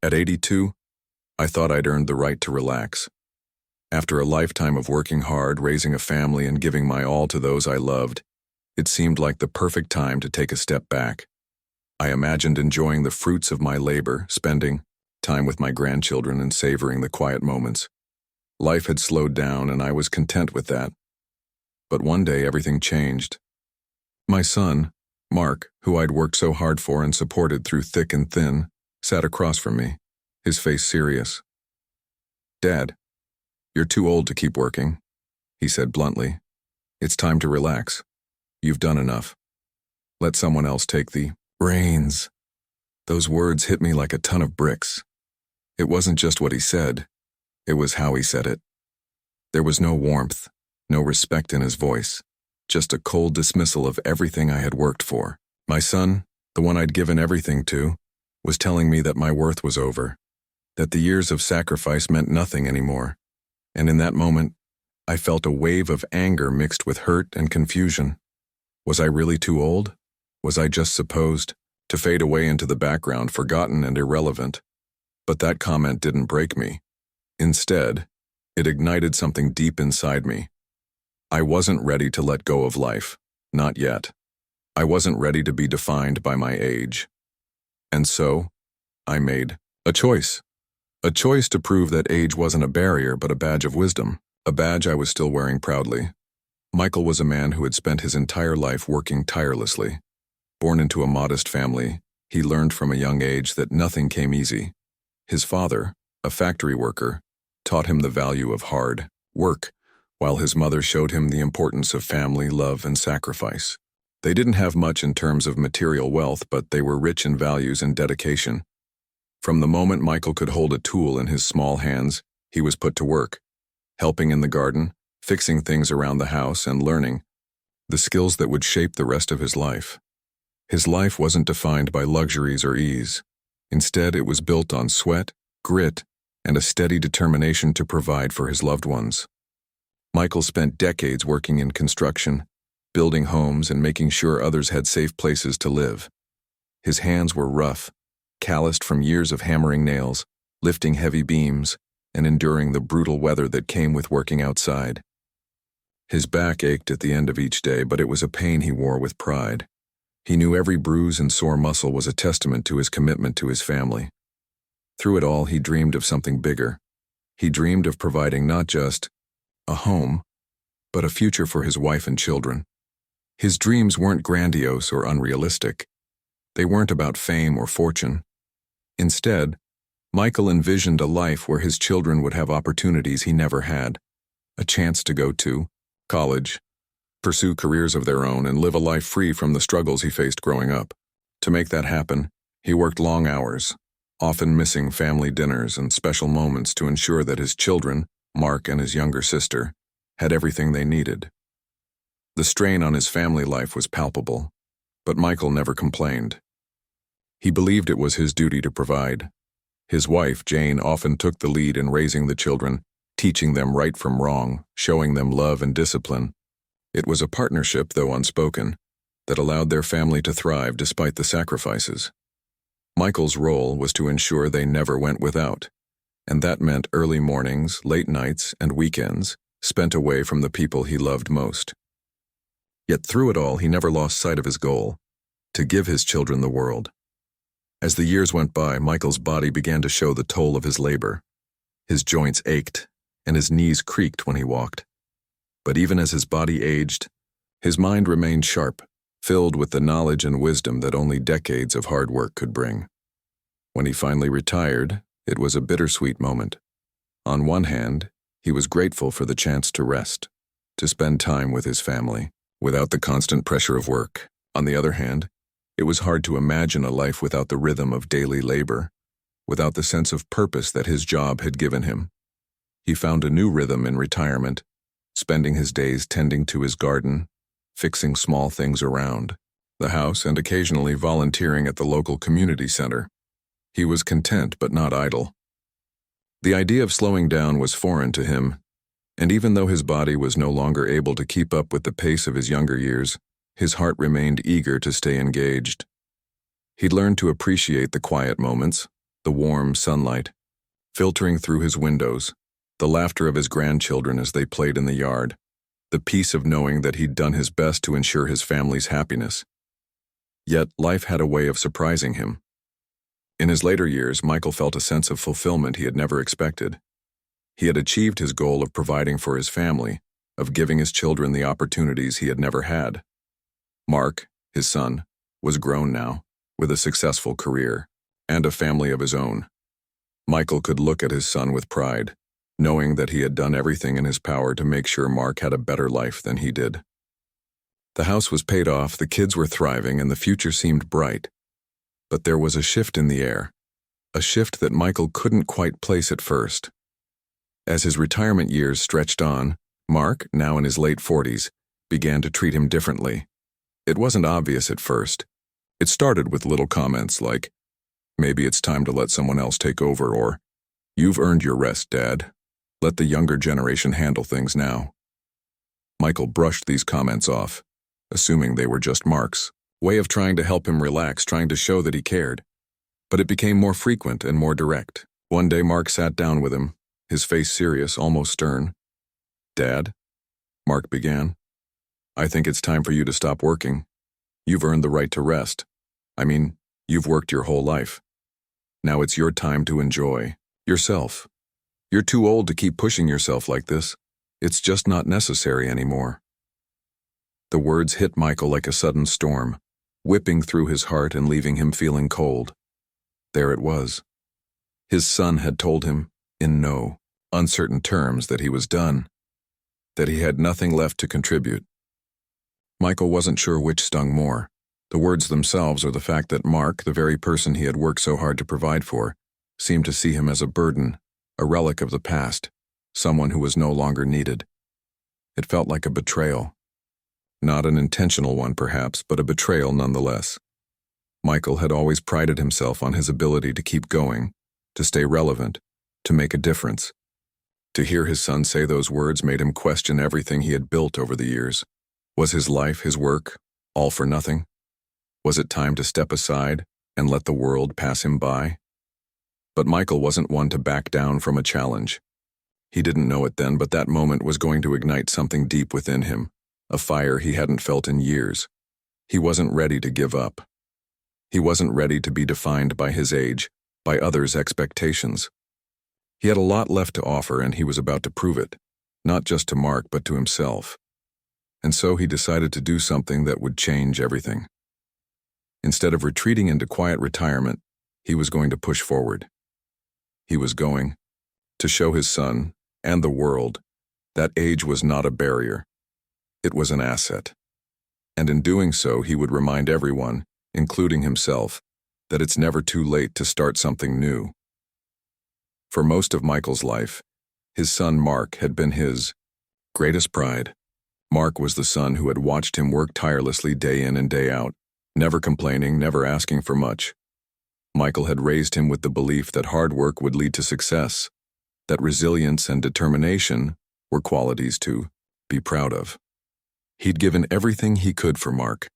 At 82, I thought I'd earned the right to relax. After a lifetime of working hard, raising a family, and giving my all to those I loved, it seemed like the perfect time to take a step back. I imagined enjoying the fruits of my labor, spending time with my grandchildren and savoring the quiet moments. Life had slowed down, and I was content with that. But one day everything changed. My son, Mark, who I'd worked so hard for and supported through thick and thin, sat across from me, his face serious. "Dad, you're too old to keep working," he said bluntly. "It's time to relax. You've done enough. Let someone else take the reins." Those words hit me like a ton of bricks. It wasn't just what he said, it was how he said it. There was no warmth, no respect in his voice, just a cold dismissal of everything I had worked for. My son, the one I'd given everything to, was telling me that my worth was over, that the years of sacrifice meant nothing anymore. And in that moment, I felt a wave of anger mixed with hurt and confusion. Was I really too old? Was I just supposed to fade away into the background, forgotten and irrelevant? But that comment didn't break me. Instead, it ignited something deep inside me. I wasn't ready to let go of life, not yet. I wasn't ready to be defined by my age. And so, I made a choice. A choice to prove that age wasn't a barrier but a badge of wisdom, a badge I was still wearing proudly. Michael was a man who had spent his entire life working tirelessly. Born into a modest family, he learned from a young age that nothing came easy. His father, a factory worker, taught him the value of hard work, while his mother showed him the importance of family, love, and sacrifice. They didn't have much in terms of material wealth, but they were rich in values and dedication. From the moment Michael could hold a tool in his small hands, he was put to work, helping in the garden, fixing things around the house, and learning the skills that would shape the rest of his life. His life wasn't defined by luxuries or ease. Instead, it was built on sweat, grit, and a steady determination to provide for his loved ones. Michael spent decades working in construction, building homes and making sure others had safe places to live. His hands were rough, calloused from years of hammering nails, lifting heavy beams, and enduring the brutal weather that came with working outside. His back ached at the end of each day, but it was a pain he wore with pride. He knew every bruise and sore muscle was a testament to his commitment to his family. Through it all, he dreamed of something bigger. He dreamed of providing not just a home, but a future for his wife and children. His dreams weren't grandiose or unrealistic. They weren't about fame or fortune. Instead, Michael envisioned a life where his children would have opportunities he never had, a chance to go to college, pursue careers of their own, and live a life free from the struggles he faced growing up. To make that happen, he worked long hours, often missing family dinners and special moments to ensure that his children, Mark and his younger sister, had everything they needed. The strain on his family life was palpable, but Michael never complained. He believed it was his duty to provide. His wife, Jane, often took the lead in raising the children, teaching them right from wrong, showing them love and discipline. It was a partnership, though unspoken, that allowed their family to thrive despite the sacrifices. Michael's role was to ensure they never went without, and that meant early mornings, late nights, and weekends spent away from the people he loved most. Yet through it all, he never lost sight of his goal, to give his children the world. As the years went by, Michael's body began to show the toll of his labor. His joints ached, and his knees creaked when he walked. But even as his body aged, his mind remained sharp, filled with the knowledge and wisdom that only decades of hard work could bring. When he finally retired, it was a bittersweet moment. On one hand, he was grateful for the chance to rest, to spend time with his family, without the constant pressure of work. On the other hand, it was hard to imagine a life without the rhythm of daily labor, without the sense of purpose that his job had given him. He found a new rhythm in retirement, spending his days tending to his garden, fixing small things around the house, and occasionally volunteering at the local community center. He was content but not idle. The idea of slowing down was foreign to him, and even though his body was no longer able to keep up with the pace of his younger years, his heart remained eager to stay engaged. He'd learned to appreciate the quiet moments, the warm sunlight, filtering through his windows, the laughter of his grandchildren as they played in the yard, the peace of knowing that he'd done his best to ensure his family's happiness. Yet life had a way of surprising him. In his later years, Michael felt a sense of fulfillment he had never expected. He had achieved his goal of providing for his family, of giving his children the opportunities he had never had. Mark, his son, was grown now, with a successful career, and a family of his own. Michael could look at his son with pride, knowing that he had done everything in his power to make sure Mark had a better life than he did. The house was paid off, the kids were thriving, and the future seemed bright. But there was a shift in the air, a shift that Michael couldn't quite place at first. As his retirement years stretched on, Mark, now in his late 40s, began to treat him differently. It wasn't obvious at first. It started with little comments like, "Maybe it's time to let someone else take over," or, "You've earned your rest, Dad. Let the younger generation handle things now." Michael brushed these comments off, assuming they were just Mark's way of trying to help him relax, trying to show that he cared. But it became more frequent and more direct. One day Mark sat down with him, his face serious, almost stern. "Dad," Mark began, "I think it's time for you to stop working. You've earned the right to rest. I mean, you've worked your whole life. Now it's your time to enjoy yourself. You're too old to keep pushing yourself like this. It's just not necessary anymore." The words hit Michael like a sudden storm, whipping through his heart and leaving him feeling cold. There it was. His son had told him, in no uncertain terms, that he was done, that he had nothing left to contribute. Michael wasn't sure which stung more, the words themselves or the fact that Mark, the very person he had worked so hard to provide for, seemed to see him as a burden, a relic of the past, someone who was no longer needed. It felt like a betrayal. Not an intentional one, perhaps, but a betrayal nonetheless. Michael had always prided himself on his ability to keep going, to stay relevant, to make a difference. To hear his son say those words made him question everything he had built over the years. Was his life, his work, all for nothing? Was it time to step aside and let the world pass him by? But Michael wasn't one to back down from a challenge. He didn't know it then, but that moment was going to ignite something deep within him, a fire he hadn't felt in years. He wasn't ready to give up. He wasn't ready to be defined by his age, by others' expectations. He had a lot left to offer, and he was about to prove it, not just to Mark, but to himself. And so he decided to do something that would change everything. Instead of retreating into quiet retirement, he was going to push forward. He was going to show his son and the world that age was not a barrier. It was an asset. And in doing so, he would remind everyone, including himself, that it's never too late to start something new. For most of Michael's life, his son Mark had been his greatest pride. Mark was the son who had watched him work tirelessly day in and day out, never complaining, never asking for much. Michael had raised him with the belief that hard work would lead to success, that resilience and determination were qualities to be proud of. He'd given everything he could for Mark,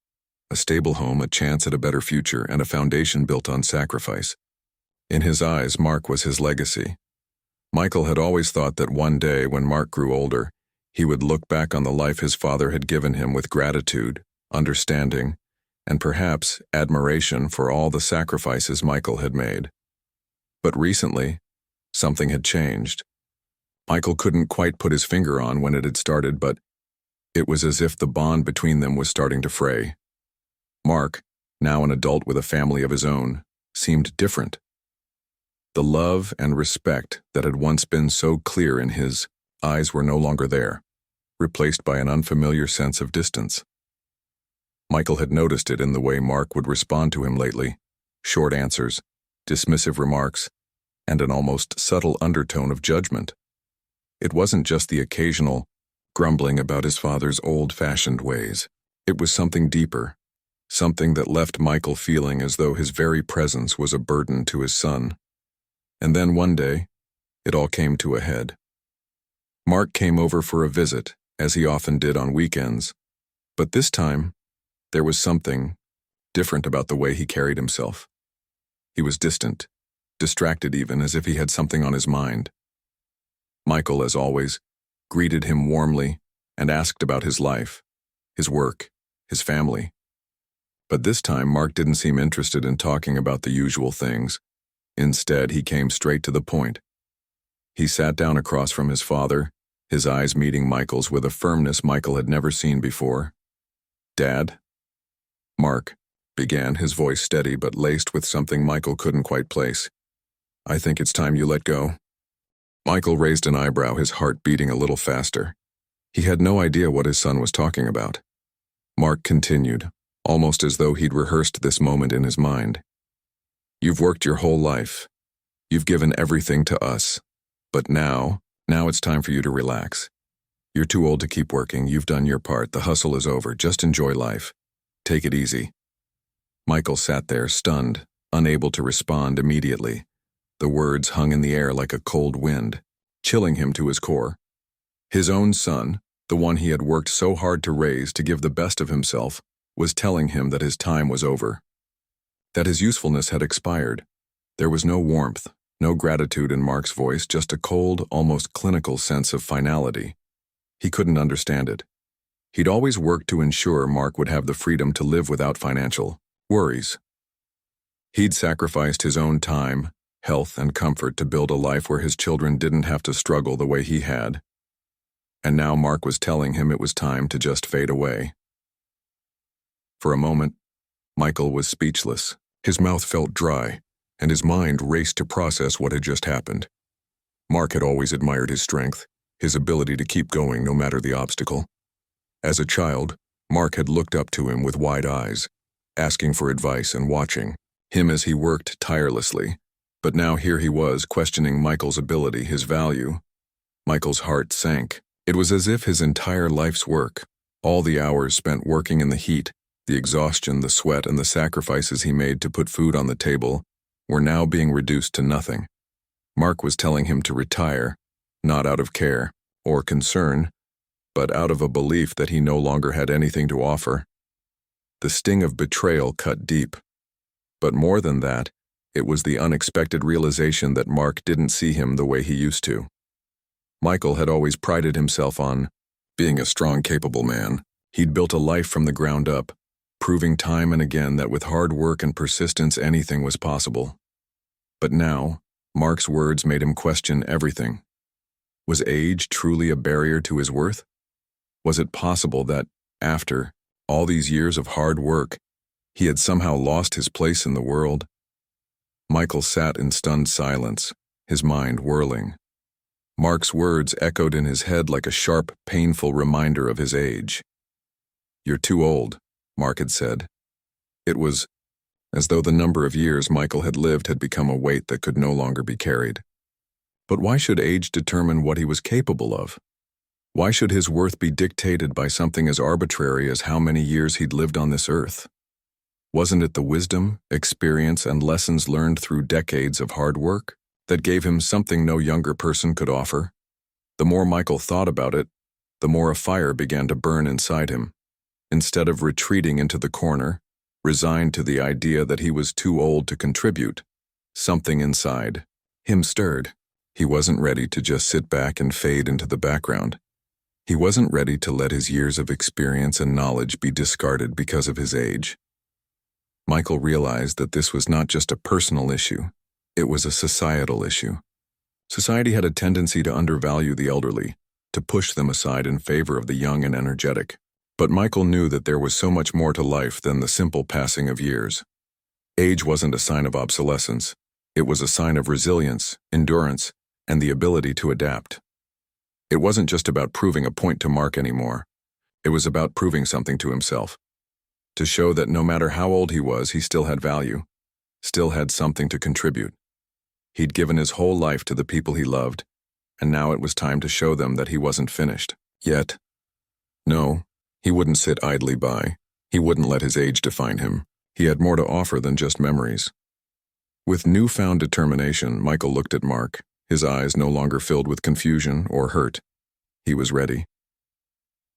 a stable home, a chance at a better future, and a foundation built on sacrifice. In his eyes, Mark was his legacy. Michael had always thought that one day, when Mark grew older, he would look back on the life his father had given him with gratitude, understanding, and perhaps admiration for all the sacrifices Michael had made. But recently, something had changed. Michael couldn't quite put his finger on when it had started, but it was as if the bond between them was starting to fray. Mark, now an adult with a family of his own, seemed different. The love and respect that had once been so clear in his eyes were no longer there, replaced by an unfamiliar sense of distance. Michael had noticed it in the way Mark would respond to him lately, short answers, dismissive remarks, and an almost subtle undertone of judgment. It wasn't just the occasional grumbling about his father's old-fashioned ways. It was something deeper, something that left Michael feeling as though his very presence was a burden to his son. And then one day, it all came to a head. Mark came over for a visit, as he often did on weekends, but this time, there was something different about the way he carried himself. He was distant, distracted even, as if he had something on his mind. Michael, as always, greeted him warmly and asked about his life, his work, his family. But this time, Mark didn't seem interested in talking about the usual things. Instead, he came straight to the point. He sat down across from his father, his eyes meeting Michael's with a firmness Michael had never seen before. "Dad?" Mark began, his voice steady but laced with something Michael couldn't quite place. "I think it's time you let go." Michael raised an eyebrow, his heart beating a little faster. He had no idea what his son was talking about. Mark continued, almost as though he'd rehearsed this moment in his mind. "You've worked your whole life. You've given everything to us. But now it's time for you to relax. You're too old to keep working. You've done your part. The hustle is over. Just enjoy life. Take it easy." Michael sat there, stunned, unable to respond immediately. The words hung in the air like a cold wind, chilling him to his core. His own son, the one he had worked so hard to raise, to give the best of himself, was telling him that his time was over, that his usefulness had expired. There was no warmth, no gratitude in Mark's voice, just a cold, almost clinical sense of finality. He couldn't understand it. He'd always worked to ensure Mark would have the freedom to live without financial worries. He'd sacrificed his own time, health, and comfort to build a life where his children didn't have to struggle the way he had. And now Mark was telling him it was time to just fade away. For a moment, Michael was speechless. His mouth felt dry, and his mind raced to process what had just happened. Mark had always admired his strength, his ability to keep going no matter the obstacle. As a child, Mark had looked up to him with wide eyes, asking for advice and watching him as he worked tirelessly. But now here he was, questioning Michael's ability, his value. Michael's heart sank. It was as if his entire life's work, all the hours spent working in the heat, the exhaustion, the sweat, and the sacrifices he made to put food on the table, were now being reduced to nothing. Mark was telling him to retire, not out of care or concern, but out of a belief that he no longer had anything to offer. The sting of betrayal cut deep. But more than that, it was the unexpected realization that Mark didn't see him the way he used to. Michael had always prided himself on being a strong, capable man. He'd built a life from the ground up, proving time and again that with hard work and persistence anything was possible. But now, Mark's words made him question everything. Was age truly a barrier to his worth? Was it possible that, after all these years of hard work, he had somehow lost his place in the world? Michael sat in stunned silence, his mind whirling. Mark's words echoed in his head like a sharp, painful reminder of his age. "You're too old," Mark had said. It was as though the number of years Michael had lived had become a weight that could no longer be carried. But why should age determine what he was capable of? Why should his worth be dictated by something as arbitrary as how many years he'd lived on this earth? Wasn't it the wisdom, experience, and lessons learned through decades of hard work that gave him something no younger person could offer? The more Michael thought about it, the more a fire began to burn inside him. Instead of retreating into the corner, resigned to the idea that he was too old to contribute, something inside him stirred. He wasn't ready to just sit back and fade into the background. He wasn't ready to let his years of experience and knowledge be discarded because of his age. Michael realized that this was not just a personal issue, it was a societal issue. Society had a tendency to undervalue the elderly, to push them aside in favor of the young and energetic. But Michael knew that there was so much more to life than the simple passing of years. Age wasn't a sign of obsolescence. It was a sign of resilience, endurance, and the ability to adapt. It wasn't just about proving a point to Mark anymore. It was about proving something to himself. To show that no matter how old he was, he still had value, still had something to contribute. He'd given his whole life to the people he loved, and now it was time to show them that he wasn't finished. Yet, no, he wouldn't sit idly by. He wouldn't let his age define him. He had more to offer than just memories. With newfound determination, Michael looked at Mark, his eyes no longer filled with confusion or hurt. He was ready.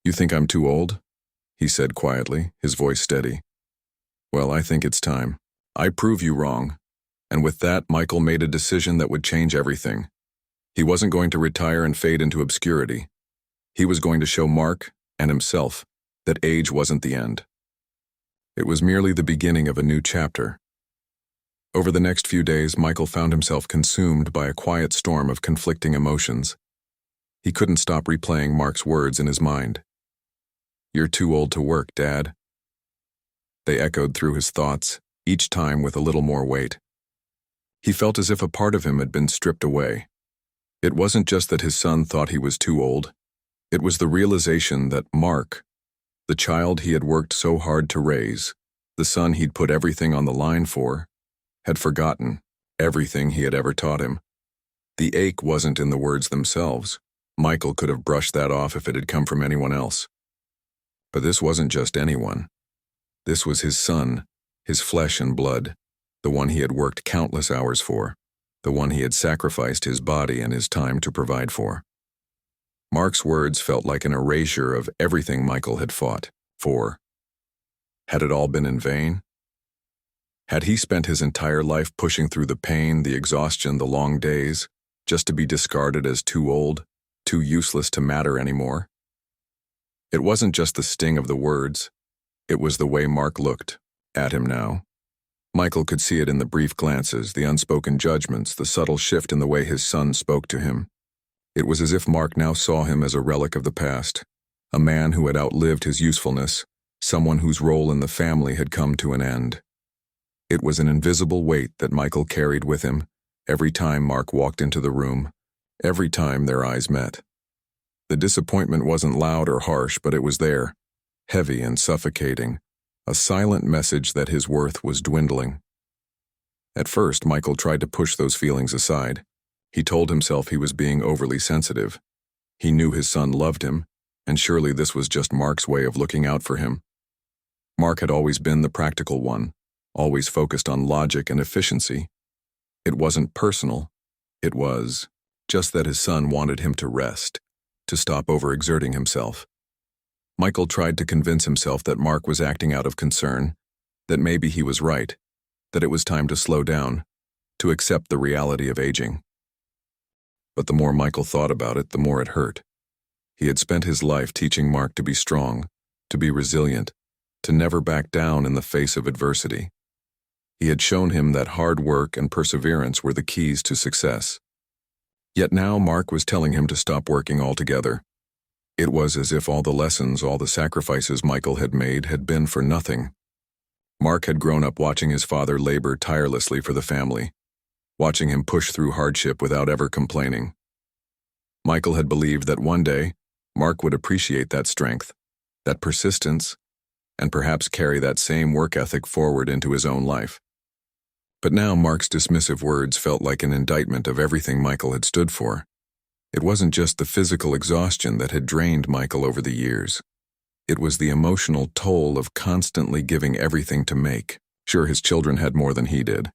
"You think I'm too old?" he said quietly, his voice steady. "Well, I think it's time. I prove you wrong. And with that, Michael made a decision that would change everything. He wasn't going to retire and fade into obscurity. He was going to show Mark, and himself, that age wasn't the end. It was merely the beginning of a new chapter. Over the next few days, Michael found himself consumed by a quiet storm of conflicting emotions. He couldn't stop replaying Mark's words in his mind. "You're too old to work, Dad." They echoed through his thoughts, each time with a little more weight. He felt as if a part of him had been stripped away. It wasn't just that his son thought he was too old. It was the realization that Mark, the child he had worked so hard to raise, the son he'd put everything on the line for, had forgotten everything he had ever taught him. The ache wasn't in the words themselves. Michael could have brushed that off if it had come from anyone else. But this wasn't just anyone. This was his son, his flesh and blood, the one he had worked countless hours for, the one he had sacrificed his body and his time to provide for. Mark's words felt like an erasure of everything Michael had fought for. Had it all been in vain? Had he spent his entire life pushing through the pain, the exhaustion, the long days, just to be discarded as too old, too useless to matter anymore? It wasn't just the sting of the words. It was the way Mark looked at him now. Michael could see it in the brief glances, the unspoken judgments, the subtle shift in the way his son spoke to him. It was as if Mark now saw him as a relic of the past, a man who had outlived his usefulness, someone whose role in the family had come to an end. It was an invisible weight that Michael carried with him every time Mark walked into the room, every time their eyes met. The disappointment wasn't loud or harsh, but it was there, heavy and suffocating, a silent message that his worth was dwindling. At first, Michael tried to push those feelings aside. He told himself he was being overly sensitive. He knew his son loved him, and surely this was just Mark's way of looking out for him. Mark had always been the practical one, always focused on logic and efficiency. It wasn't personal. It was just that his son wanted him to rest, to stop overexerting himself. Michael tried to convince himself that Mark was acting out of concern, that maybe he was right, that it was time to slow down, to accept the reality of aging. But the more Michael thought about it, the more it hurt. He had spent his life teaching Mark to be strong, to be resilient, to never back down in the face of adversity. He had shown him that hard work and perseverance were the keys to success. Yet now Mark was telling him to stop working altogether. It was as if all the lessons, all the sacrifices Michael had made had been for nothing. Mark had grown up watching his father labor tirelessly for the family, watching him push through hardship without ever complaining. Michael had believed that one day, Mark would appreciate that strength, that persistence, and perhaps carry that same work ethic forward into his own life. But now Mark's dismissive words felt like an indictment of everything Michael had stood for. It wasn't just the physical exhaustion that had drained Michael over the years. It was the emotional toll of constantly giving everything to make. Sure, his children had more than he did.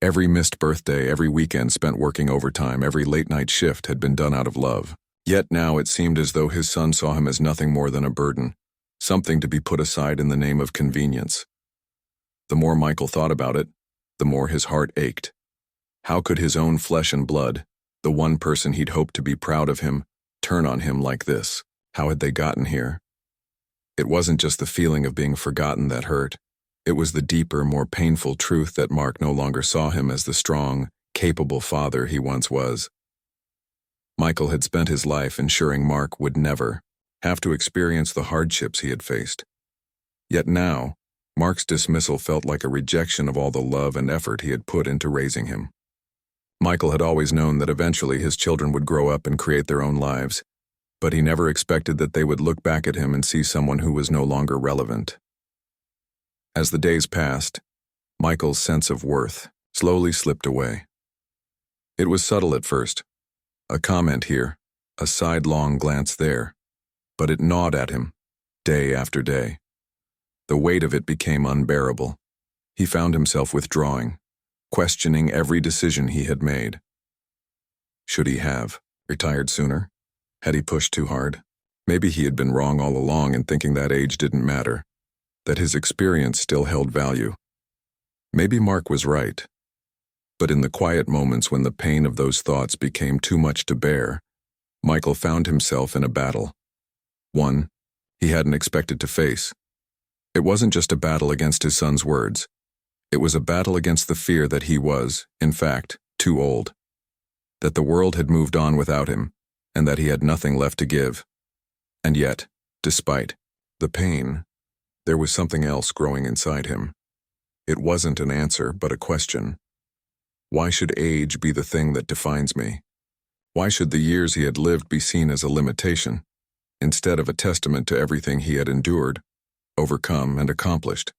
Every missed birthday, every weekend spent working overtime, every late-night shift had been done out of love. Yet now it seemed as though his son saw him as nothing more than a burden, something to be put aside in the name of convenience. The more Michael thought about it, the more his heart ached. How could his own flesh and blood, the one person he'd hoped to be proud of him, turn on him like this? How had they gotten here? It wasn't just the feeling of being forgotten that hurt. It was the deeper, more painful truth that Mark no longer saw him as the strong, capable father he once was. Michael had spent his life ensuring Mark would never have to experience the hardships he had faced. Yet now, Mark's dismissal felt like a rejection of all the love and effort he had put into raising him. Michael had always known that eventually his children would grow up and create their own lives, but he never expected that they would look back at him and see someone who was no longer relevant. As the days passed, Michael's sense of worth slowly slipped away. It was subtle at first, a comment here, a sidelong glance there, but it gnawed at him, day after day. The weight of it became unbearable. He found himself withdrawing, questioning every decision he had made. Should he have retired sooner? Had he pushed too hard? Maybe he had been wrong all along in thinking that age didn't matter, that his experience still held value. Maybe Mark was right. But in the quiet moments when the pain of those thoughts became too much to bear, Michael found himself in a battle. One he hadn't expected to face. It wasn't just a battle against his son's words. It was a battle against the fear that he was, in fact, too old. That the world had moved on without him, and that he had nothing left to give. And yet, despite the pain, there was something else growing inside him. It wasn't an answer, but a question. Why should age be the thing that defines me? Why should the years he had lived be seen as a limitation, instead of a testament to everything he had endured, overcome, and accomplished?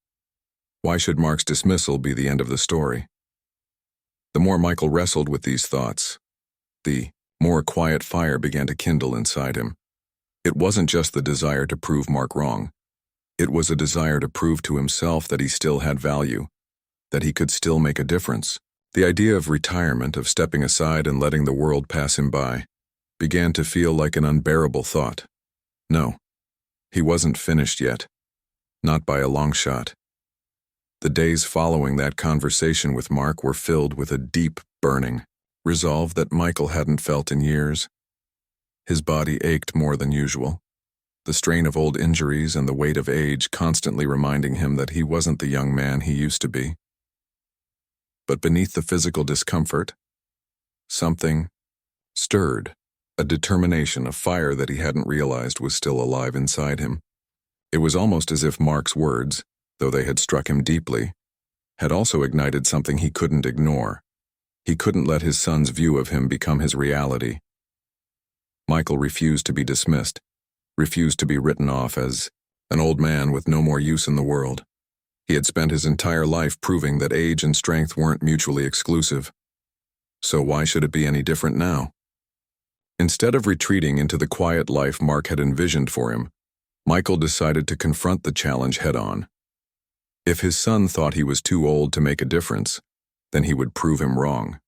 Why should Mark's dismissal be the end of the story? The more Michael wrestled with these thoughts, the more a quiet fire began to kindle inside him. It wasn't just the desire to prove Mark wrong. It was a desire to prove to himself that he still had value, that he could still make a difference. The idea of retirement, of stepping aside and letting the world pass him by, began to feel like an unbearable thought. No, he wasn't finished yet. Not by a long shot. The days following that conversation with Mark were filled with a deep, burning resolve that Michael hadn't felt in years. His body ached more than usual, the strain of old injuries and the weight of age constantly reminding him that he wasn't the young man he used to be. But beneath the physical discomfort, something stirred, a determination, a fire that he hadn't realized was still alive inside him. It was almost as if Mark's words, though they had struck him deeply, had also ignited something he couldn't ignore. He couldn't let his son's view of him become his reality. Michael refused to be dismissed, refused to be written off as an old man with no more use in the world. He had spent his entire life proving that age and strength weren't mutually exclusive. So why should it be any different now? Instead of retreating into the quiet life Mark had envisioned for him, Michael decided to confront the challenge head-on. If his son thought he was too old to make a difference, then he would prove him wrong.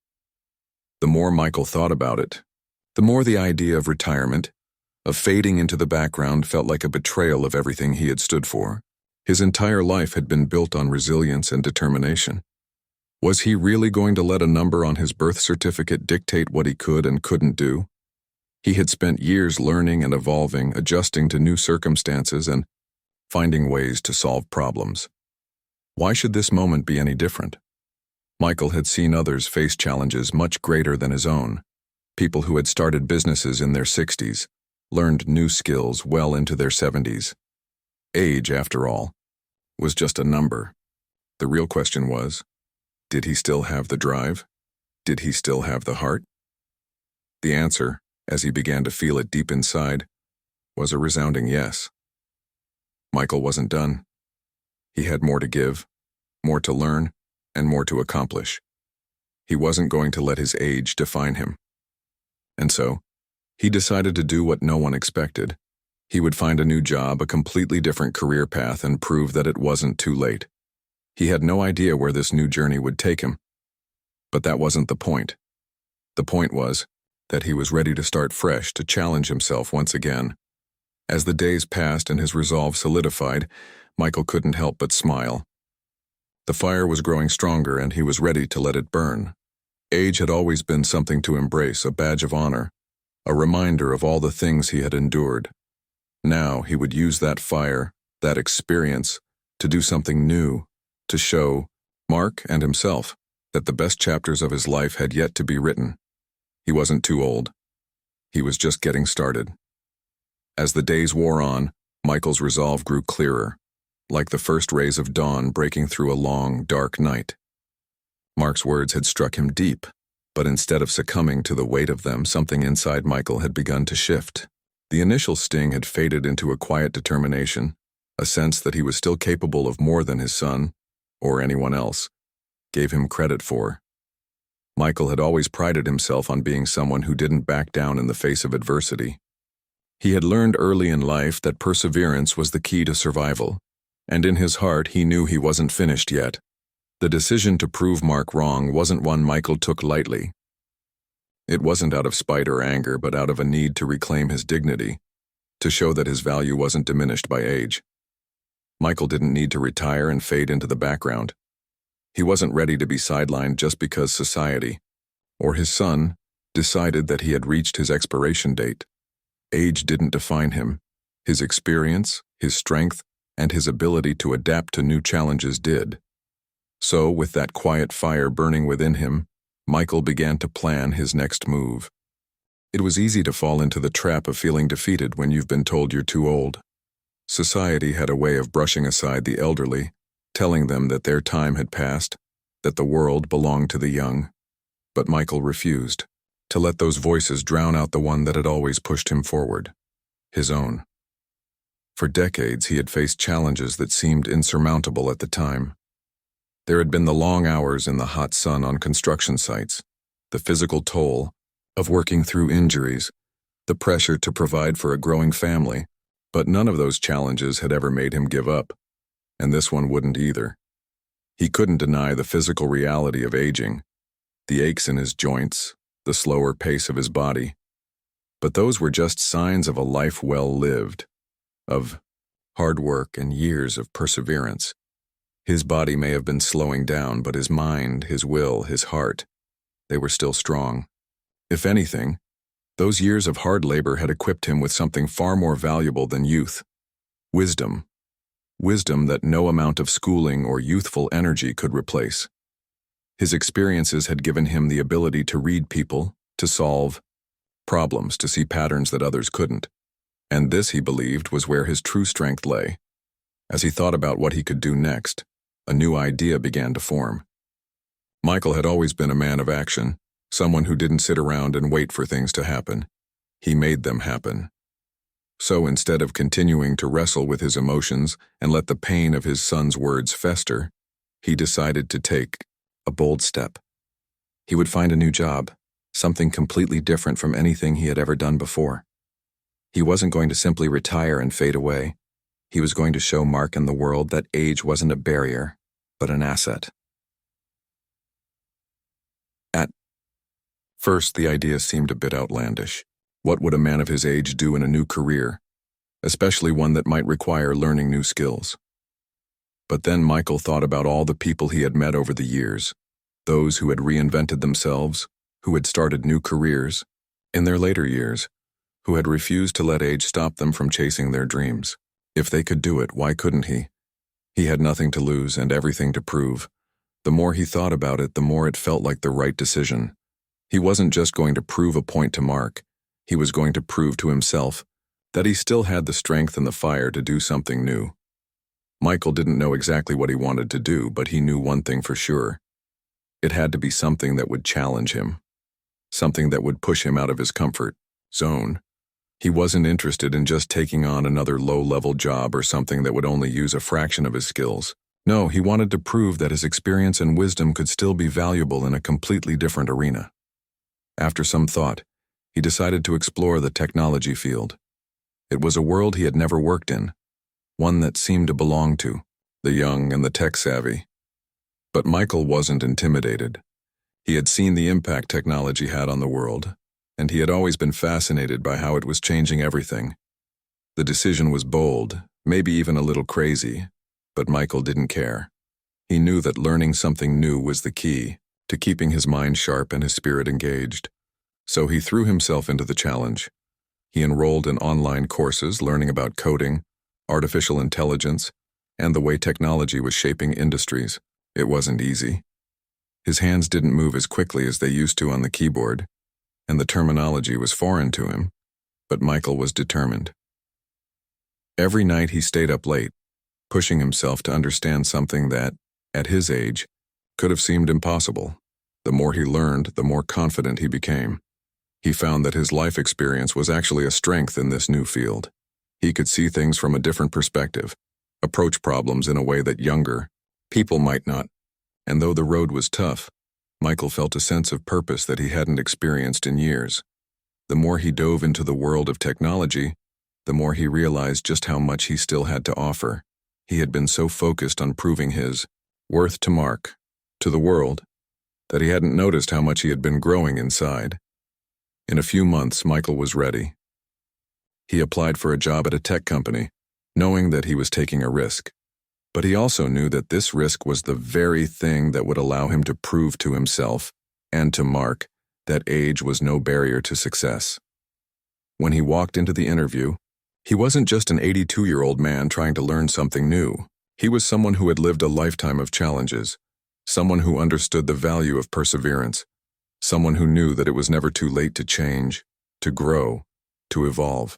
The more Michael thought about it, the more the idea of retirement, of fading into the background, felt like a betrayal of everything he had stood for. His entire life had been built on resilience and determination. Was he really going to let a number on his birth certificate dictate what he could and couldn't do? He had spent years learning and evolving, adjusting to new circumstances and finding ways to solve problems. Why should this moment be any different? Michael had seen others face challenges much greater than his own. People who had started businesses in their 60s, learned new skills well into their 70s. Age, after all, was just a number. The real question was, did he still have the drive? Did he still have the heart? The answer, as he began to feel it deep inside, was a resounding yes. Michael wasn't done. He had more to give, more to learn, and more to accomplish. He wasn't going to let his age define him. And so, he decided to do what no one expected. He would find a new job, a completely different career path, and prove that it wasn't too late. He had no idea where this new journey would take him. But that wasn't the point. The point was that he was ready to start fresh, to challenge himself once again. As the days passed and his resolve solidified, Michael couldn't help but smile. The fire was growing stronger and he was ready to let it burn. Age had always been something to embrace, a badge of honor, a reminder of all the things he had endured. Now he would use that fire, that experience, to do something new, to show Mark and himself that the best chapters of his life had yet to be written. He wasn't too old. He was just getting started. As the days wore on, Michael's resolve grew clearer, like the first rays of dawn breaking through a long, dark night. Mark's words had struck him deep, but instead of succumbing to the weight of them, something inside Michael had begun to shift. The initial sting had faded into a quiet determination, a sense that he was still capable of more than his son, or anyone else, gave him credit for. Michael had always prided himself on being someone who didn't back down in the face of adversity. He had learned early in life that perseverance was the key to survival, and in his heart he knew he wasn't finished yet. The decision to prove Mark wrong wasn't one Michael took lightly. It wasn't out of spite or anger, but out of a need to reclaim his dignity, to show that his value wasn't diminished by age. Michael didn't need to retire and fade into the background. He wasn't ready to be sidelined just because society, or his son, decided that he had reached his expiration date. Age didn't define him. His experience, his strength, and his ability to adapt to new challenges did. So, with that quiet fire burning within him, Michael began to plan his next move. It was easy to fall into the trap of feeling defeated when you've been told you're too old. Society had a way of brushing aside the elderly, telling them that their time had passed, that the world belonged to the young. But Michael refused to let those voices drown out the one that had always pushed him forward, his own. For decades, he had faced challenges that seemed insurmountable at the time. There had been the long hours in the hot sun on construction sites, the physical toll of working through injuries, the pressure to provide for a growing family, but none of those challenges had ever made him give up, and this one wouldn't either. He couldn't deny the physical reality of aging, the aches in his joints, the slower pace of his body. But those were just signs of a life well lived, of hard work and years of perseverance. His body may have been slowing down, but his mind, his will, his heart, they were still strong. If anything, those years of hard labor had equipped him with something far more valuable than youth: wisdom. Wisdom that no amount of schooling or youthful energy could replace. His experiences had given him the ability to read people, to solve problems, to see patterns that others couldn't. And this, he believed, was where his true strength lay. As he thought about what he could do next, a new idea began to form. Michael had always been a man of action, someone who didn't sit around and wait for things to happen. He made them happen. So instead of continuing to wrestle with his emotions and let the pain of his son's words fester, he decided to take a bold step. He would find a new job, something completely different from anything he had ever done before. He wasn't going to simply retire and fade away. He was going to show Mark and the world that age wasn't a barrier, but an asset. At first, the idea seemed a bit outlandish. What would a man of his age do in a new career, especially one that might require learning new skills? But then Michael thought about all the people he had met over the years, those who had reinvented themselves, who had started new careers, in their later years, who had refused to let age stop them from chasing their dreams. If they could do it, why couldn't he? He had nothing to lose and everything to prove. The more he thought about it, the more it felt like the right decision. He wasn't just going to prove a point to Mark. He was going to prove to himself that he still had the strength and the fire to do something new. Michael didn't know exactly what he wanted to do, but he knew one thing for sure. It had to be something that would challenge him, something that would push him out of his comfort zone. He wasn't interested in just taking on another low-level job or something that would only use a fraction of his skills. No, he wanted to prove that his experience and wisdom could still be valuable in a completely different arena. After some thought, he decided to explore the technology field. It was a world he had never worked in, one that seemed to belong to the young and the tech-savvy. But Michael wasn't intimidated. He had seen the impact technology had on the world, and he had always been fascinated by how it was changing everything. The decision was bold, maybe even a little crazy, but Michael didn't care. He knew that learning something new was the key to keeping his mind sharp and his spirit engaged. So he threw himself into the challenge. He enrolled in online courses learning about coding, artificial intelligence, and the way technology was shaping industries. It wasn't easy. His hands didn't move as quickly as they used to on the keyboard, and the terminology was foreign to him, but Michael was determined. Every night he stayed up late, pushing himself to understand something that, at his age, could have seemed impossible. The more he learned, the more confident he became. He found that his life experience was actually a strength in this new field. He could see things from a different perspective, approach problems in a way that younger people might not. And though the road was tough, Michael felt a sense of purpose that he hadn't experienced in years. The more he dove into the world of technology, the more he realized just how much he still had to offer. He had been so focused on proving his worth to Mark, to the world, that he hadn't noticed how much he had been growing inside. In a few months, Michael was ready. He applied for a job at a tech company, knowing that he was taking a risk. But he also knew that this risk was the very thing that would allow him to prove to himself and to Mark that age was no barrier to success. When he walked into the interview, he wasn't just an 82-year-old man trying to learn something new. He was someone who had lived a lifetime of challenges, someone who understood the value of perseverance, someone who knew that it was never too late to change, to grow, to evolve.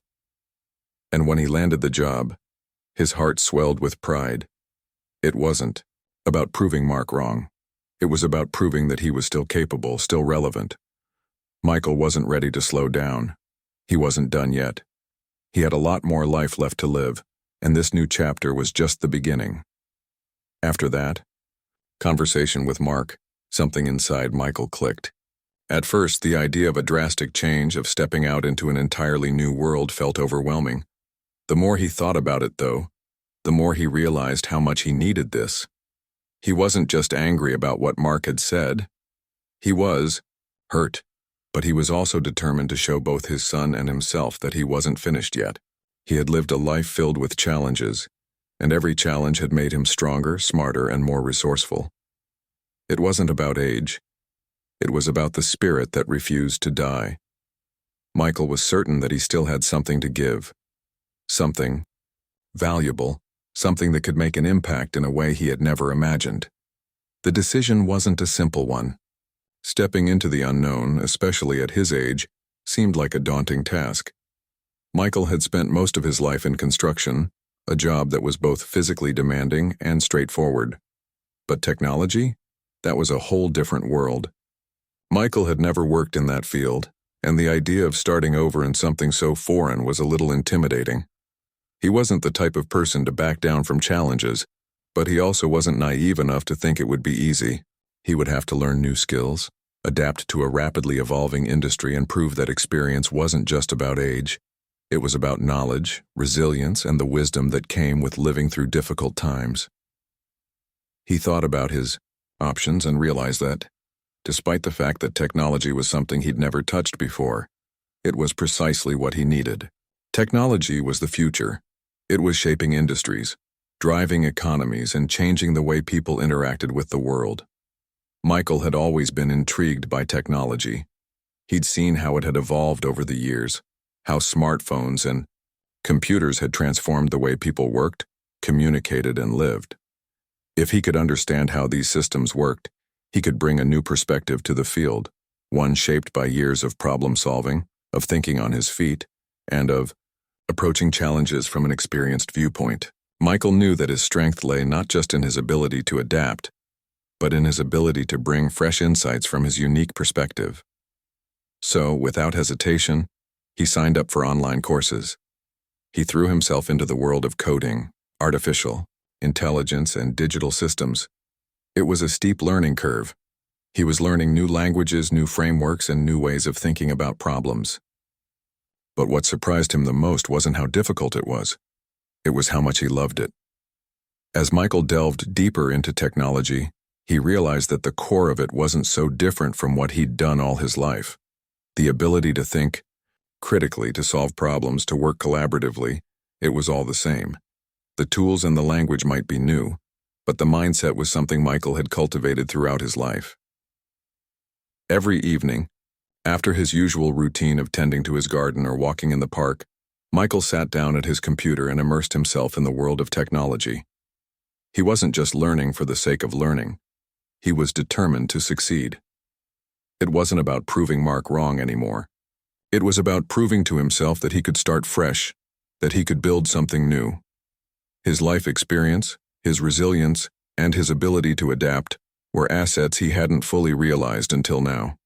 And when he landed the job, his heart swelled with pride. It wasn't about proving Mark wrong. It was about proving that he was still capable, still relevant. Michael wasn't ready to slow down. He wasn't done yet. He had a lot more life left to live, and this new chapter was just the beginning. After that conversation with Mark, something inside Michael clicked. At first, the idea of a drastic change, of stepping out into an entirely new world, felt overwhelming. The more he thought about it, though, the more he realized how much he needed this. He wasn't just angry about what Mark had said. He was hurt, but he was also determined to show both his son and himself that he wasn't finished yet. He had lived a life filled with challenges, and every challenge had made him stronger, smarter, and more resourceful. It wasn't about age. It was about the spirit that refused to die. Michael was certain that he still had something to give. Something valuable, something that could make an impact in a way he had never imagined. The decision wasn't a simple one. Stepping into the unknown, especially at his age, seemed like a daunting task. Michael had spent most of his life in construction, a job that was both physically demanding and straightforward. But technology? That was a whole different world. Michael had never worked in that field, and the idea of starting over in something so foreign was a little intimidating. He wasn't the type of person to back down from challenges, but he also wasn't naive enough to think it would be easy. He would have to learn new skills, adapt to a rapidly evolving industry, and prove that experience wasn't just about age. It was about knowledge, resilience, and the wisdom that came with living through difficult times. He thought about his options and realized that, despite the fact that technology was something he'd never touched before, it was precisely what he needed. Technology was the future. It was shaping industries, driving economies, and changing the way people interacted with the world. Michael had always been intrigued by technology. He'd seen how it had evolved over the years, how smartphones and computers had transformed the way people worked, communicated, and lived. If he could understand how these systems worked, he could bring a new perspective to the field, one shaped by years of problem solving, of thinking on his feet, and of approaching challenges from an experienced viewpoint. Michael knew that his strength lay not just in his ability to adapt, but in his ability to bring fresh insights from his unique perspective. So, without hesitation, he signed up for online courses. He threw himself into the world of coding, artificial intelligence, and digital systems. It was a steep learning curve. He was learning new languages, new frameworks, and new ways of thinking about problems. But what surprised him the most wasn't how difficult it was how much he loved it. As Michael delved deeper into technology, he realized that the core of it wasn't so different from what he'd done all his life. The ability to think critically, to solve problems, to work collaboratively, it was all the same. The tools and the language might be new, but the mindset was something Michael had cultivated throughout his life. Every evening, after his usual routine of tending to his garden or walking in the park, Michael sat down at his computer and immersed himself in the world of technology. He wasn't just learning for the sake of learning. He was determined to succeed. It wasn't about proving Mark wrong anymore. It was about proving to himself that he could start fresh, that he could build something new. His life experience, his resilience, and his ability to adapt were assets he hadn't fully realized until now.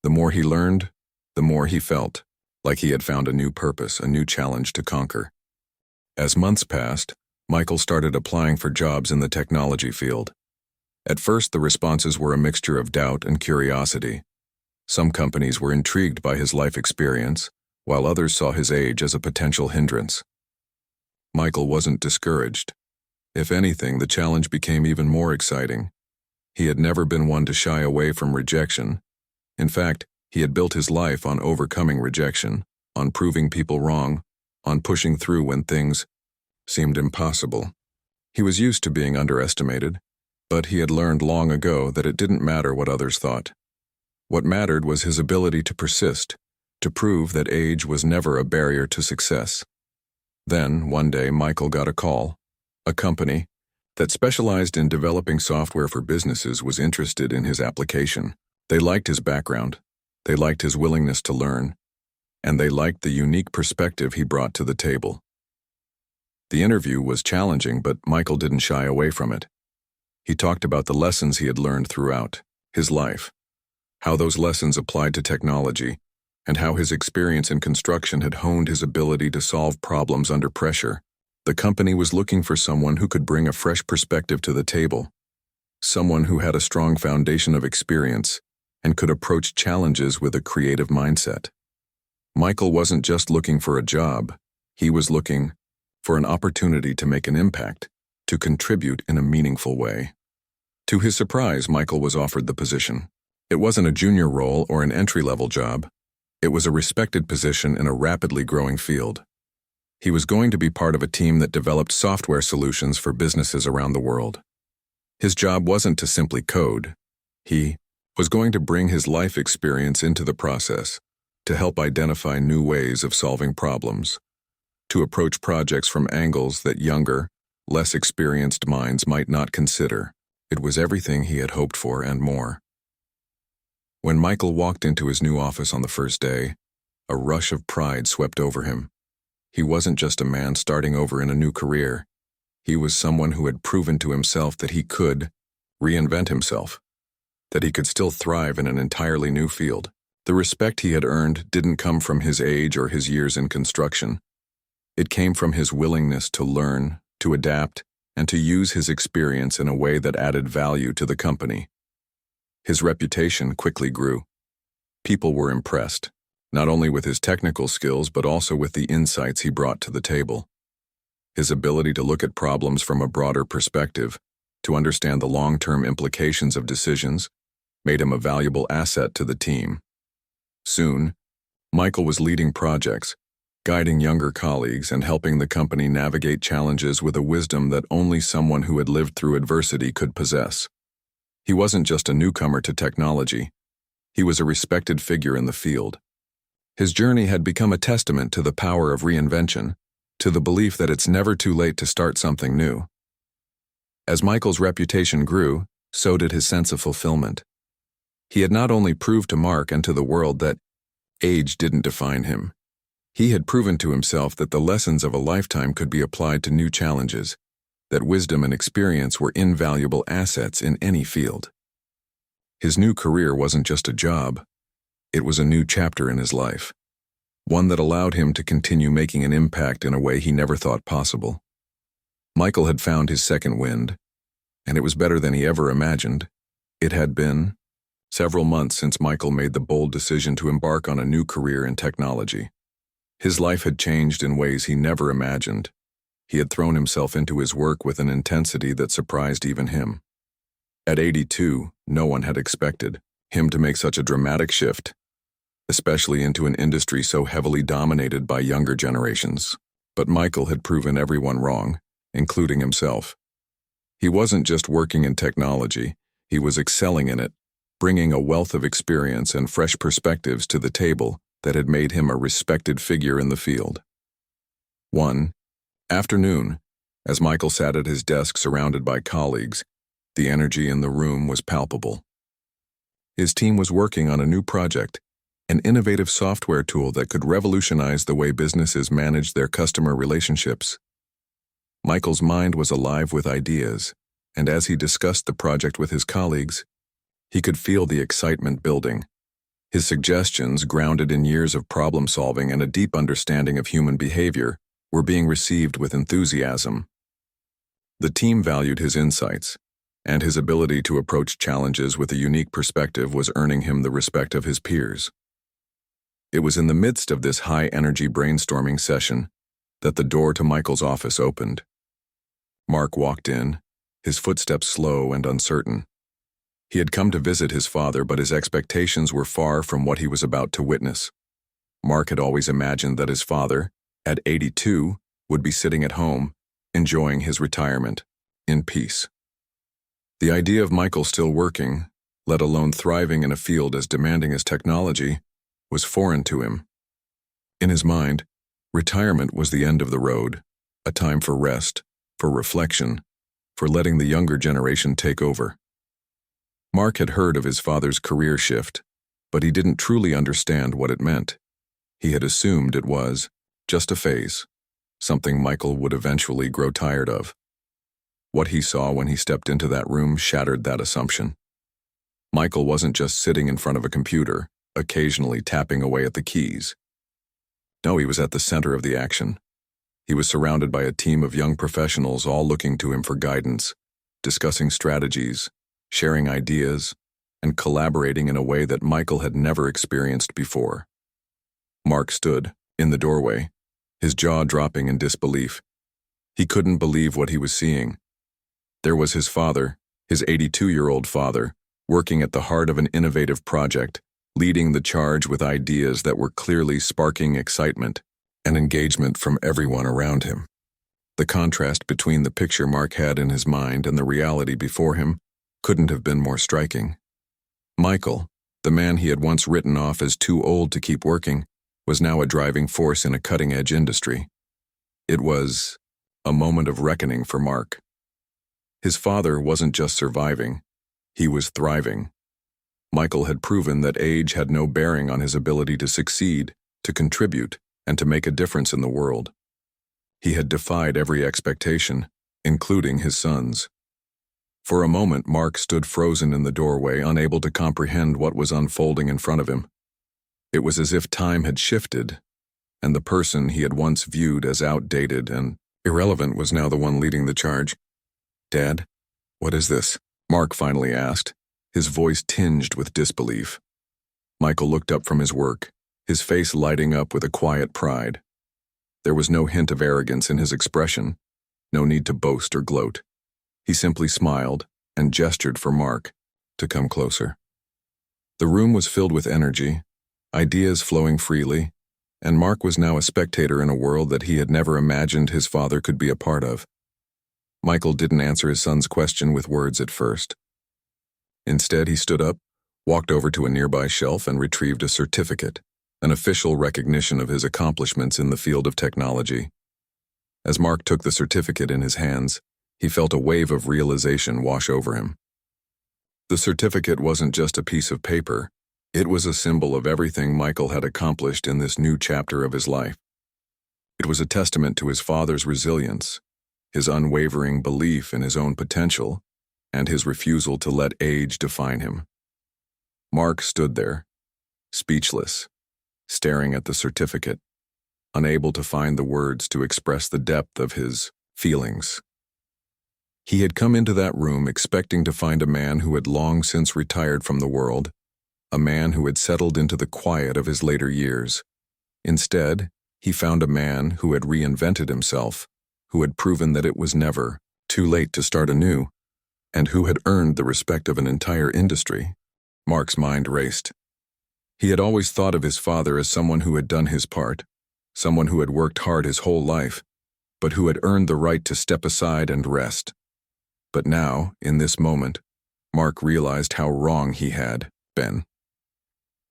The more he learned, the more he felt like he had found a new purpose, a new challenge to conquer. As months passed, Michael started applying for jobs in the technology field. At first, the responses were a mixture of doubt and curiosity. Some companies were intrigued by his life experience, while others saw his age as a potential hindrance. Michael wasn't discouraged. If anything, the challenge became even more exciting. He had never been one to shy away from rejection. In fact, he had built his life on overcoming rejection, on proving people wrong, on pushing through when things seemed impossible. He was used to being underestimated, but he had learned long ago that it didn't matter what others thought. What mattered was his ability to persist, to prove that age was never a barrier to success. Then, one day, Michael got a call. A company that specialized in developing software for businesses was interested in his application. They liked his background, they liked his willingness to learn, and they liked the unique perspective he brought to the table. The interview was challenging, but Michael didn't shy away from it. He talked about the lessons he had learned throughout his life, how those lessons applied to technology, and how his experience in construction had honed his ability to solve problems under pressure. The company was looking for someone who could bring a fresh perspective to the table, someone who had a strong foundation of experience and could approach challenges with a creative mindset. Michael wasn't just looking for a job, he was looking for an opportunity to make an impact, to contribute in a meaningful way. To his surprise, Michael was offered the position. It wasn't a junior role or an entry-level job. It was a respected position in a rapidly growing field. He was going to be part of a team that developed software solutions for businesses around the world. His job wasn't to simply code. He was going to bring his life experience into the process, to help identify new ways of solving problems, to approach projects from angles that younger, less experienced minds might not consider. It was everything he had hoped for and more. When Michael walked into his new office on the first day, a rush of pride swept over him. He wasn't just a man starting over in a new career. He was someone who had proven to himself that he could reinvent himself, that he could still thrive in an entirely new field. The respect he had earned didn't come from his age or his years in construction. It came from his willingness to learn, to adapt, and to use his experience in a way that added value to the company. His reputation quickly grew. People were impressed, not only with his technical skills but also with the insights he brought to the table. His ability to look at problems from a broader perspective, to understand the long-term implications of decisions, made him a valuable asset to the team. Soon, Michael was leading projects, guiding younger colleagues, and helping the company navigate challenges with a wisdom that only someone who had lived through adversity could possess. He wasn't just a newcomer to technology. He was a respected figure in the field. His journey had become a testament to the power of reinvention, to the belief that it's never too late to start something new. As Michael's reputation grew, so did his sense of fulfillment. He had not only proved to Mark and to the world that age didn't define him. He had proven to himself that the lessons of a lifetime could be applied to new challenges, that wisdom and experience were invaluable assets in any field. His new career wasn't just a job, it was a new chapter in his life, one that allowed him to continue making an impact in a way he never thought possible. Michael had found his second wind, and it was better than he ever imagined. It had been several months since Michael made the bold decision to embark on a new career in technology. His life had changed in ways he never imagined. He had thrown himself into his work with an intensity that surprised even him. At 82, no one had expected him to make such a dramatic shift, especially into an industry so heavily dominated by younger generations. But Michael had proven everyone wrong, including himself. He wasn't just working in technology, he was excelling in it, bringing a wealth of experience and fresh perspectives to the table that had made him a respected figure in the field. One afternoon, as Michael sat at his desk surrounded by colleagues, the energy in the room was palpable. His team was working on a new project, an innovative software tool that could revolutionize the way businesses manage their customer relationships. Michael's mind was alive with ideas, and as he discussed the project with his colleagues, he could feel the excitement building. His suggestions, grounded in years of problem-solving and a deep understanding of human behavior, were being received with enthusiasm. The team valued his insights, and his ability to approach challenges with a unique perspective was earning him the respect of his peers. It was in the midst of this high-energy brainstorming session that the door to Michael's office opened. Mark walked in, his footsteps slow and uncertain. He had come to visit his father, but his expectations were far from what he was about to witness. Mark had always imagined that his father, at 82, would be sitting at home, enjoying his retirement. in peace. The idea of Michael still working, let alone thriving in a field as demanding as technology, was foreign to him. In his mind, retirement was the end of the road, a time for rest, for reflection, for letting the younger generation take over. Mark had heard of his father's career shift, but he didn't truly understand what it meant. He had assumed it was just a phase, something Michael would eventually grow tired of. What he saw when he stepped into that room shattered that assumption. Michael wasn't just sitting in front of a computer, occasionally tapping away at the keys. No, he was at the center of the action. He was surrounded by a team of young professionals all looking to him for guidance, discussing strategies, sharing ideas, and collaborating in a way that Michael had never experienced before. Mark stood in the doorway, his jaw dropping in disbelief. He couldn't believe what he was seeing. There was his father, his 82-year-old father, working at the heart of an innovative project, leading the charge with ideas that were clearly sparking excitement and engagement from everyone around him. The contrast between the picture Mark had in his mind and the reality before him couldn't have been more striking. Michael, the man he had once written off as too old to keep working, was now a driving force in a cutting-edge industry. It was a moment of reckoning for Mark. His father wasn't just surviving, he was thriving. Michael had proven that age had no bearing on his ability to succeed, to contribute, and to make a difference in the world. He had defied every expectation, including his son's. For a moment, Mark stood frozen in the doorway, unable to comprehend what was unfolding in front of him. It was as if time had shifted, and the person he had once viewed as outdated and irrelevant was now the one leading the charge. "Dad, what is this?" Mark finally asked, his voice tinged with disbelief. Michael looked up from his work, his face lighting up with a quiet pride. There was no hint of arrogance in his expression, no need to boast or gloat. He simply smiled and gestured for Mark to come closer. The room was filled with energy, ideas flowing freely, and Mark was now a spectator in a world that he had never imagined his father could be a part of. Michael didn't answer his son's question with words at first. Instead, he stood up, walked over to a nearby shelf, and retrieved a certificate, an official recognition of his accomplishments in the field of technology. As Mark took the certificate in his hands, he felt a wave of realization wash over him. The certificate wasn't just a piece of paper. It was a symbol of everything Michael had accomplished in this new chapter of his life. It was a testament to his father's resilience, his unwavering belief in his own potential, and his refusal to let age define him. Mark stood there, speechless, staring at the certificate, unable to find the words to express the depth of his feelings. He had come into that room expecting to find a man who had long since retired from the world, a man who had settled into the quiet of his later years. Instead, he found a man who had reinvented himself, who had proven that it was never too late to start anew, and who had earned the respect of an entire industry. Mark's mind raced. He had always thought of his father as someone who had done his part, someone who had worked hard his whole life, but who had earned the right to step aside and rest. But now, in this moment, Mark realized how wrong he had been.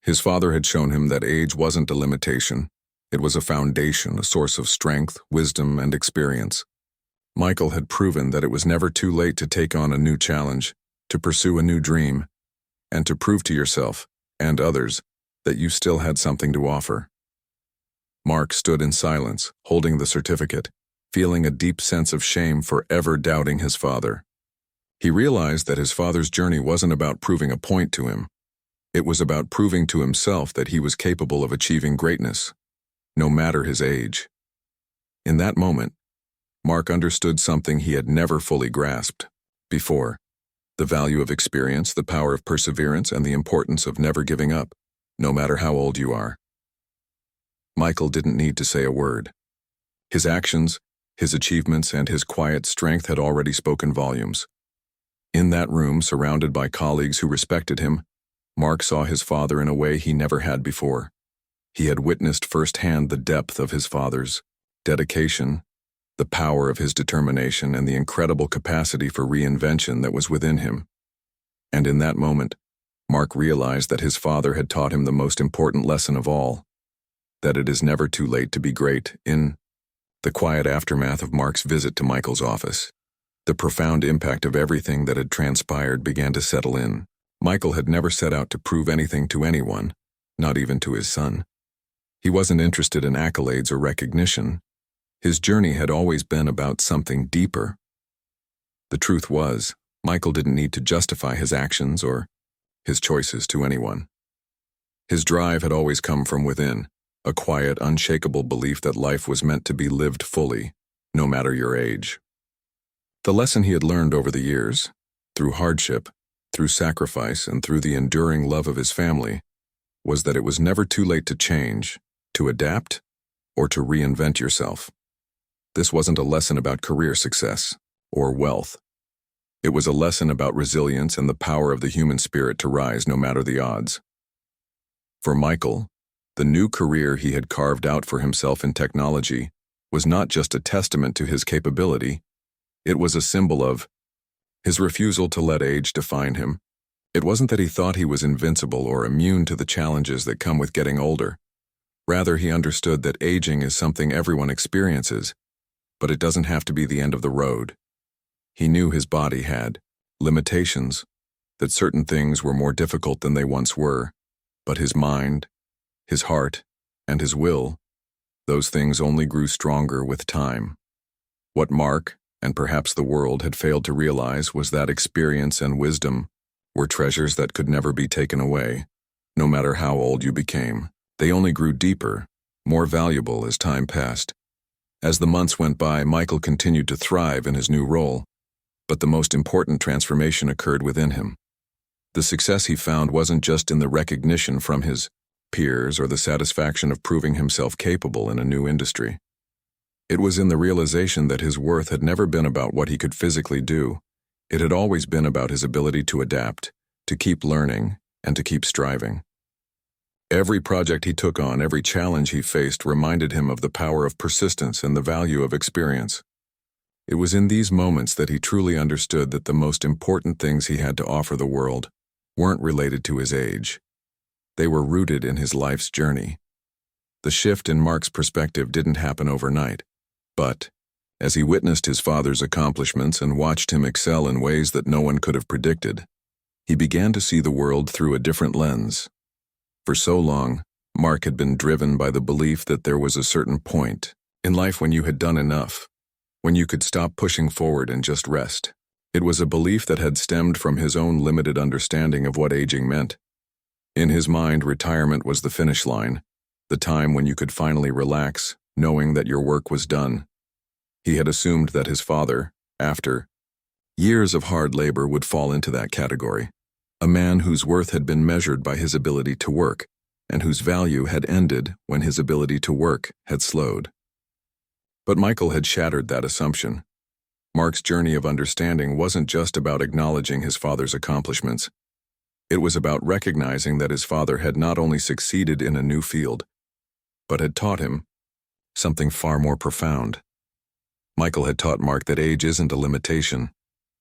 His father had shown him that age wasn't a limitation. It was a foundation, a source of strength, wisdom, and experience. Michael had proven that it was never too late to take on a new challenge, to pursue a new dream, and to prove to yourself, and others, that you still had something to offer. Mark stood in silence, holding the certificate, feeling a deep sense of shame for ever doubting his father. He realized that his father's journey wasn't about proving a point to him. It was about proving to himself that he was capable of achieving greatness, no matter his age. In that moment, Mark understood something he had never fully grasped before: the value of experience, the power of perseverance, and the importance of never giving up, no matter how old you are. Michael didn't need to say a word. His actions, his achievements, and his quiet strength had already spoken volumes. In that room, surrounded by colleagues who respected him, Mark saw his father in a way he never had before. He had witnessed firsthand the depth of his father's dedication, the power of his determination and the incredible capacity for reinvention that was within him. And in that moment, Mark realized that his father had taught him the most important lesson of all, that it is never too late to be great. In the quiet aftermath of Mark's visit to Michael's office, the profound impact of everything that had transpired began to settle in. Michael had never set out to prove anything to anyone, not even to his son. He wasn't interested in accolades or recognition. His journey had always been about something deeper. The truth was, Michael didn't need to justify his actions or his choices to anyone. His drive had always come from within, a quiet, unshakable belief that life was meant to be lived fully, no matter your age. The lesson he had learned over the years, through hardship, through sacrifice, and through the enduring love of his family, was that it was never too late to change, to adapt, or to reinvent yourself. This wasn't a lesson about career success or wealth. It was a lesson about resilience and the power of the human spirit to rise no matter the odds. For Michael, the new career he had carved out for himself in technology was not just a testament to his capability, it was a symbol of his refusal to let age define him. It wasn't that he thought he was invincible or immune to the challenges that come with getting older. Rather, he understood that aging is something everyone experiences, but it doesn't have to be the end of the road. He knew his body had limitations, that certain things were more difficult than they once were, but his mind, his heart, and his will, those things only grew stronger with time. What Mark, and perhaps the world, had failed to realize was that experience and wisdom were treasures that could never be taken away, no matter how old you became. They only grew deeper, more valuable as time passed. As the months went by, Michael continued to thrive in his new role, but the most important transformation occurred within him. The success he found wasn't just in the recognition from his peers or the satisfaction of proving himself capable in a new industry. It was in the realization that his worth had never been about what he could physically do. It had always been about his ability to adapt, to keep learning, and to keep striving. Every project he took on, every challenge he faced reminded him of the power of persistence and the value of experience. It was in these moments that he truly understood that the most important things he had to offer the world weren't related to his age. They were rooted in his life's journey. The shift in Mark's perspective didn't happen overnight, but as he witnessed his father's accomplishments and watched him excel in ways that no one could have predicted, he began to see the world through a different lens. For so long, Mark had been driven by the belief that there was a certain point in life when you had done enough, when you could stop pushing forward and just rest. It was a belief that had stemmed from his own limited understanding of what aging meant. In his mind, retirement was the finish line, the time when you could finally relax, knowing that your work was done. He had assumed that his father, after years of hard labor, would fall into that category. A man whose worth had been measured by his ability to work, and whose value had ended when his ability to work had slowed. But Michael had shattered that assumption. Mark's journey of understanding wasn't just about acknowledging his father's accomplishments. It was about recognizing that his father had not only succeeded in a new field, but had taught him something far more profound. Michael had taught Mark that age isn't a limitation.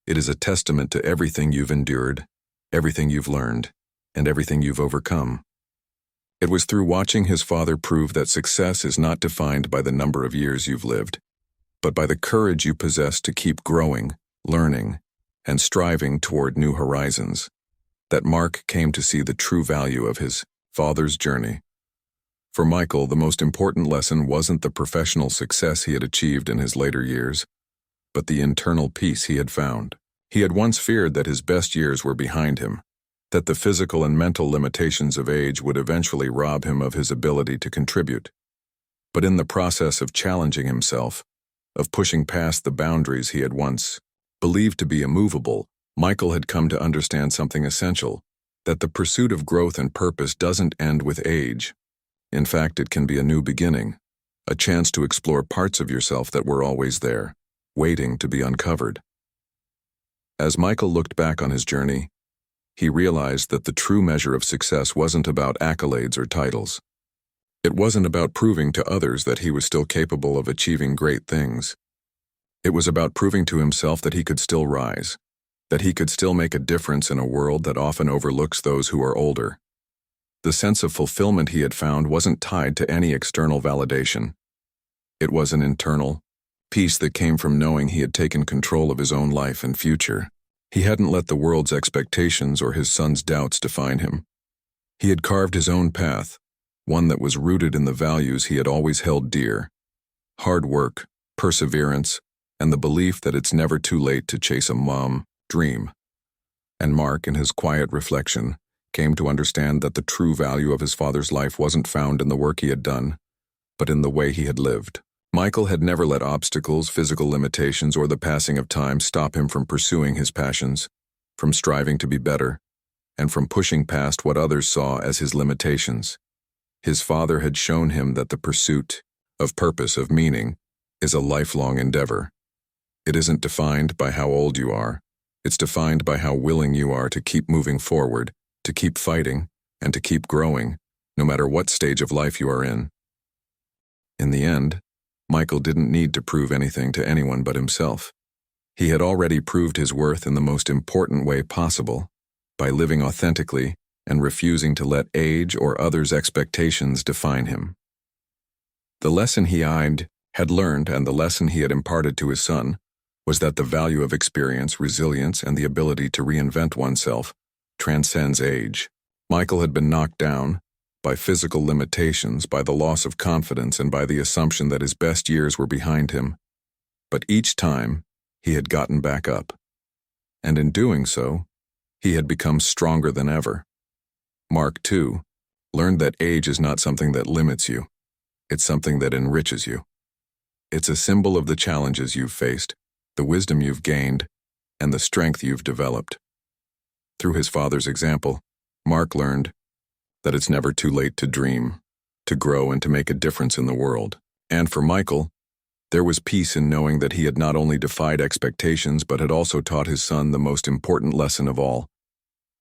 It is a testament to everything you've endured, everything you've learned, and everything you've overcome. It was through watching his father prove that success is not defined by the number of years you've lived, but by the courage you possess to keep growing, learning, and striving toward new horizons, that Mark came to see the true value of his father's journey. For Michael, the most important lesson wasn't the professional success he had achieved in his later years, but the internal peace he had found. He had once feared that his best years were behind him, that the physical and mental limitations of age would eventually rob him of his ability to contribute. But in the process of challenging himself, of pushing past the boundaries he had once believed to be immovable, Michael had come to understand something essential, that the pursuit of growth and purpose doesn't end with age. In fact, it can be a new beginning, a chance to explore parts of yourself that were always there, waiting to be uncovered. As Michael looked back on his journey, he realized that the true measure of success wasn't about accolades or titles. It wasn't about proving to others that he was still capable of achieving great things. It was about proving to himself that he could still rise, that he could still make a difference in a world that often overlooks those who are older. The sense of fulfillment he had found wasn't tied to any external validation. It was an internal peace that came from knowing he had taken control of his own life and future. He hadn't let the world's expectations or his son's doubts define him. He had carved his own path, one that was rooted in the values he had always held dear: hard work, perseverance, and the belief that it's never too late to chase a dream. And Mark, in his quiet reflection, came to understand that the true value of his father's life wasn't found in the work he had done, but in the way he had lived. Michael had never let obstacles, physical limitations, or the passing of time stop him from pursuing his passions, from striving to be better, and from pushing past what others saw as his limitations. His father had shown him that the pursuit of purpose, of meaning, is a lifelong endeavor. It isn't defined by how old you are. It's defined by how willing you are to keep moving forward, to keep fighting, and to keep growing, no matter what stage of life you are in. In the end, Michael didn't need to prove anything to anyone but himself. He had already proved his worth in the most important way possible, by living authentically and refusing to let age or others' expectations define him. The lesson he had learned, and the lesson he had imparted to his son, was that the value of experience, resilience, and the ability to reinvent oneself transcends age. Michael had been knocked down by physical limitations, by the loss of confidence, and by the assumption that his best years were behind him. But each time, he had gotten back up. And in doing so, he had become stronger than ever. Mark, too, learned that age is not something that limits you. It's something that enriches you. It's a symbol of the challenges you've faced, the wisdom you've gained, and the strength you've developed. Through his father's example, Mark learned that it's never too late to dream, to grow, and to make a difference in the world. And for Michael, there was peace in knowing that he had not only defied expectations but had also taught his son the most important lesson of all: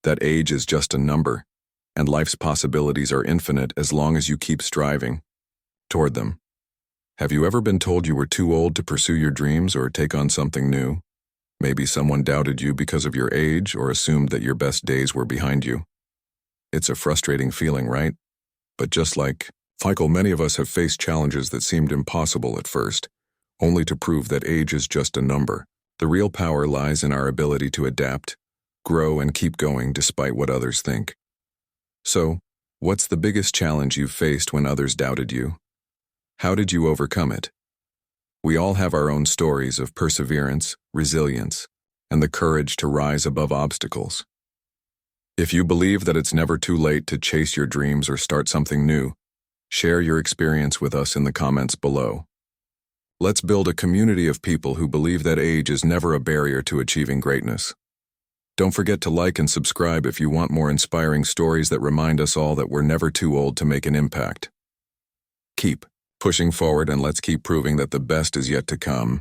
that age is just a number, and life's possibilities are infinite as long as you keep striving toward them. Have you ever been told you were too old to pursue your dreams or take on something new? Maybe someone doubted you because of your age or assumed that your best days were behind you. It's a frustrating feeling, right? But just like Michael, many of us have faced challenges that seemed impossible at first, only to prove that age is just a number. The real power lies in our ability to adapt, grow, and keep going despite what others think. So, what's the biggest challenge you've faced when others doubted you? How did you overcome it? We all have our own stories of perseverance, resilience, and the courage to rise above obstacles. If you believe that it's never too late to chase your dreams or start something new, share your experience with us in the comments below. Let's build a community of people who believe that age is never a barrier to achieving greatness. Don't forget to like and subscribe if you want more inspiring stories that remind us all that we're never too old to make an impact. Keep pushing forward, and let's keep proving that the best is yet to come.